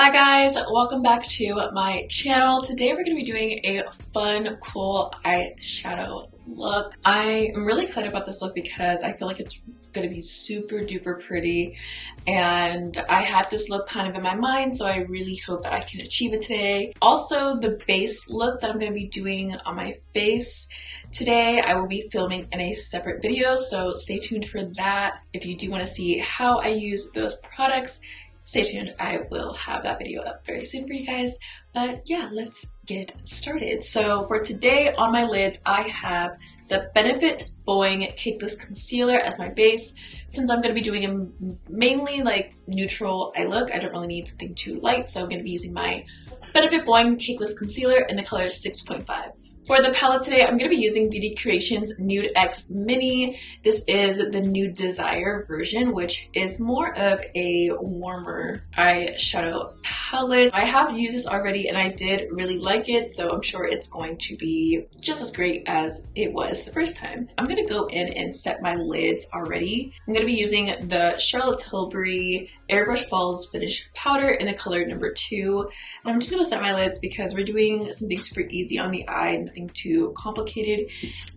Hi guys, welcome back to my channel. Today we're going to be doing a fun, cool eyeshadow look. I am really excited about this look because I feel like it's going to be super duper pretty, and I had this look kind of in my mind, so I really hope that I can achieve it today. Also, the base look that I'm going to be doing on my face today, I will be filming in a separate video, so stay tuned for that. If you do want to see how I use those products, stay tuned. I will have that video up very soon for you guys. But yeah, let's get started. So for today on my lids, I have the Benefit boi-ing Cakeless Concealer as my base. Since I'm going to be doing a mainly like neutral eye look, I don't really need something too light, so I'm going to be using my Benefit boi-ing Cakeless Concealer in the color 6.5. For the palette today, I'm going to be using Beauty Creations Nude X Mini. This is the Nude Desire version, which is more of a warmer eyeshadow palette. I have used this already and I did really like it, so I'm sure it's going to be just as great as it was the first time. I'm going to go in and set my lids already. I'm going to be using the Charlotte Tilbury Airbrush Falls Finish Powder in the color number 2. And I'm just going to set my lids because we're doing something super easy on the eye, nothing too complicated,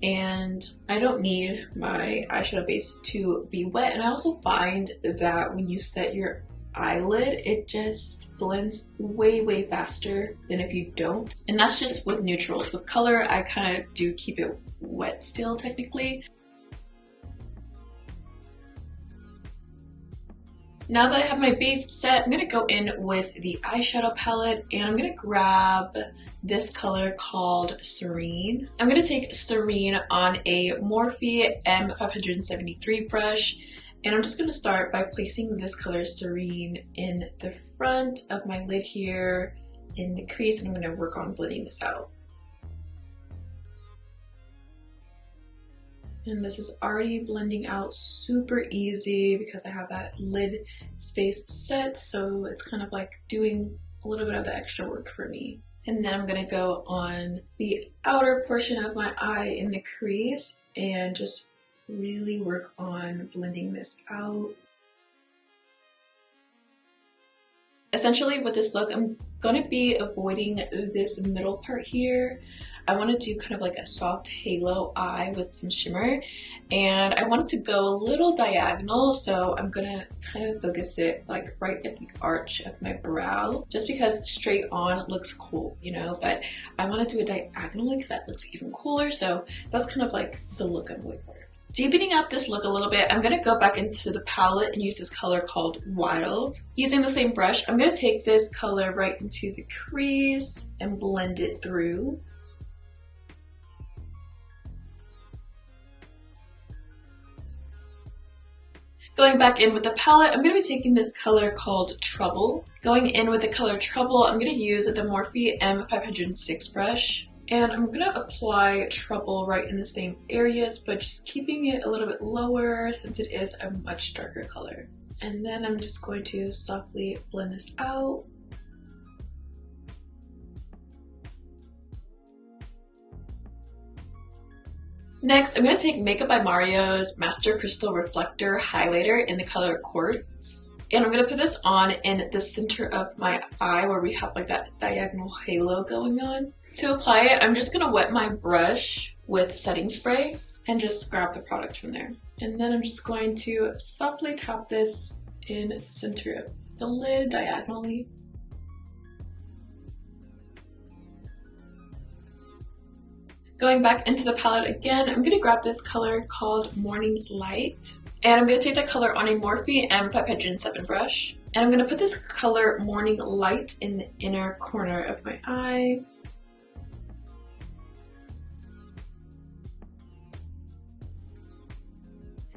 and I don't need my eyeshadow base to be wet. And I also find that when you set your eyelid, it just blends way faster than if you don't. And that's just with neutrals. With color, I kind of do keep it wet still technically. Now that I have my base set, I'm going to go in with the eyeshadow palette and I'm going to grab this color called Serene. I'm going to take Serene on a Morphe M573 brush, and I'm just going to start by placing this color Serene in the front of my lid here in the crease, and I'm going to work on blending this out. And this is already blending out super easy because I have that lid space set, so it's kind of like doing a little bit of the extra work for me. And then I'm gonna go on the outer portion of my eye in the crease and just really work on blending this out. Essentially with this look, I'm gonna be avoiding this middle part here. I want to do kind of like a soft halo eye with some shimmer, and I want it to go a little diagonal, so I'm gonna kind of focus it like right at the arch of my brow, just because straight on looks cool, you know, but I want to do it diagonally because that looks even cooler, so that's kind of like the look I'm going for. Deepening up this look a little bit, I'm going to go back into the palette and use this color called Wild. Using the same brush, I'm going to take this color right into the crease and blend it through. Going back in with the palette, I'm going to be taking this color called Trouble. Going in with the color Trouble, I'm going to use the Morphe M506 brush. And I'm going to apply Trouble right in the same areas, but just keeping it a little bit lower since it is a much darker color. And then I'm just going to softly blend this out. Next, I'm going to take Makeup by Mario's Master Crystal Reflector Highlighter in the color Quartz. And I'm going to put this on in the center of my eye where we have like that diagonal halo going on. To apply it, I'm just going to wet my brush with setting spray and just grab the product from there. And then I'm just going to softly tap this in the center of the lid diagonally. Going back into the palette again, I'm going to grab this color called Morning Light. And I'm going to take that color on a Morphe M507 brush. And I'm going to put this color Morning Light in the inner corner of my eye.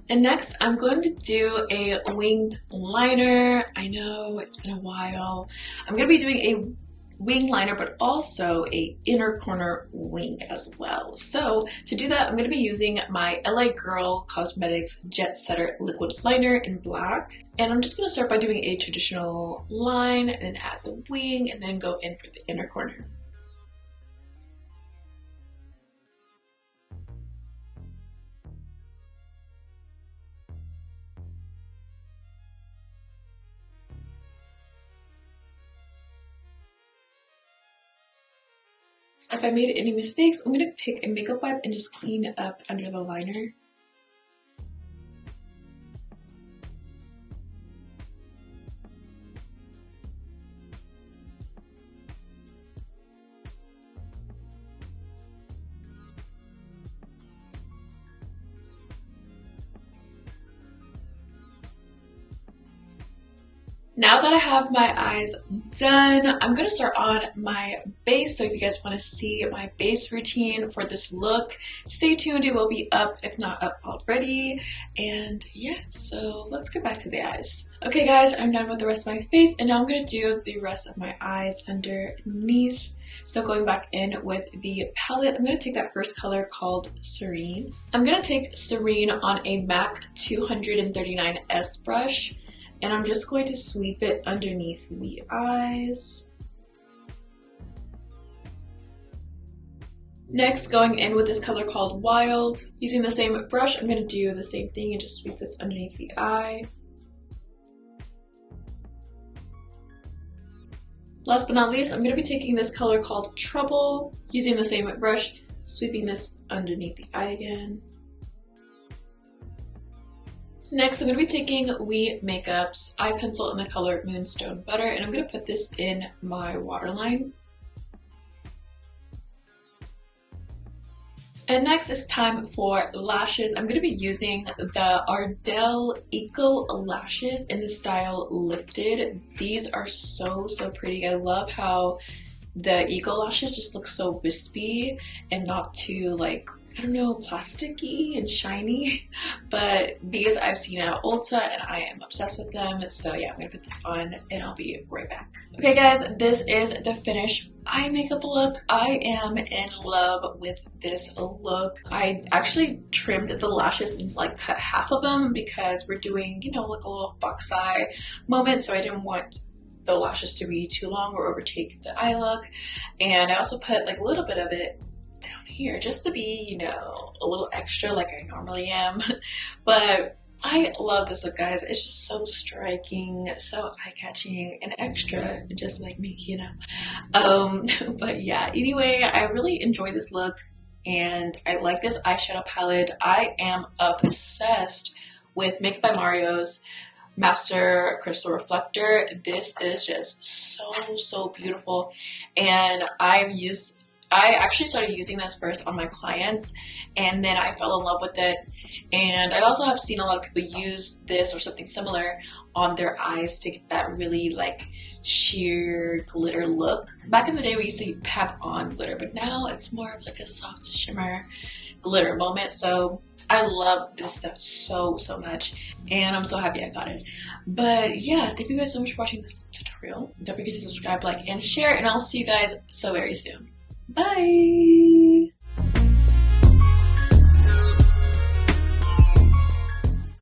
And next, I'm going to do a winged liner. I know it's been a while. I'm going to be doing a wing liner, but also a inner corner wing as well. So to do that, I'm going to be using my LA Girl Cosmetics Jet Setter Liquid Liner in black. And I'm just going to start by doing a traditional line and then add the wing and then go in for the inner corner. If I made any mistakes, I'm going to take a makeup wipe and just clean up under the liner. Now that I have my eyes done, I'm going to start on my base. So if you guys want to see my base routine for this look, stay tuned. It will be up, if not up already. And yeah, so let's get back to the eyes. Okay guys, I'm done with the rest of my face, and now I'm going to do the rest of my eyes underneath. So going back in with the palette, I'm going to take that first color called Serene. I'm going to take Serene on a MAC 239S brush. And I'm just going to sweep it underneath the eyes. Next, going in with this color called Wild. Using the same brush, I'm going to do the same thing and just sweep this underneath the eye. Last but not least, I'm going to be taking this color called Trouble. Using the same brush, sweeping this underneath the eye again. Next, I'm going to be taking We Makeup's eye pencil in the color Moonstone Butter, and I'm going to put this in my waterline. And next it's time for lashes. I'm going to be using the Ardell Eco Lashes in the style Lifted. These are so pretty. I love how the Eco Lashes just look so wispy and not too like, I don't know, plasticky and shiny, but these I've seen at Ulta and I am obsessed with them. So yeah, I'm gonna put this on and I'll be right back. Okay guys, this is the finished eye makeup look. I am in love with this look. I actually trimmed the lashes and like cut half of them because we're doing, you know, like a little fox eye moment. So I didn't want the lashes to be too long or overtake the eye look. And I also put like a little bit of it down here just to be, you know, a little extra like I normally am. But I love this look, guys. It's just so striking, so eye-catching, and extra, just like me, you know. But yeah, anyway, I really enjoy this look and I like this eyeshadow palette. I am obsessed with Makeup by Mario's Master Crystal Reflector. This is just so beautiful, and I actually started using this first on my clients and then I fell in love with it. And I also have seen a lot of people use this or something similar on their eyes to get that really like sheer glitter look. Back in the day we used to pack on glitter, but now it's more of like a soft shimmer glitter moment. So I love this stuff so much and I'm so happy I got it. But yeah, thank you guys so much for watching this tutorial. Don't forget to subscribe, like, and share, and I'll see you guys so very soon. Bye!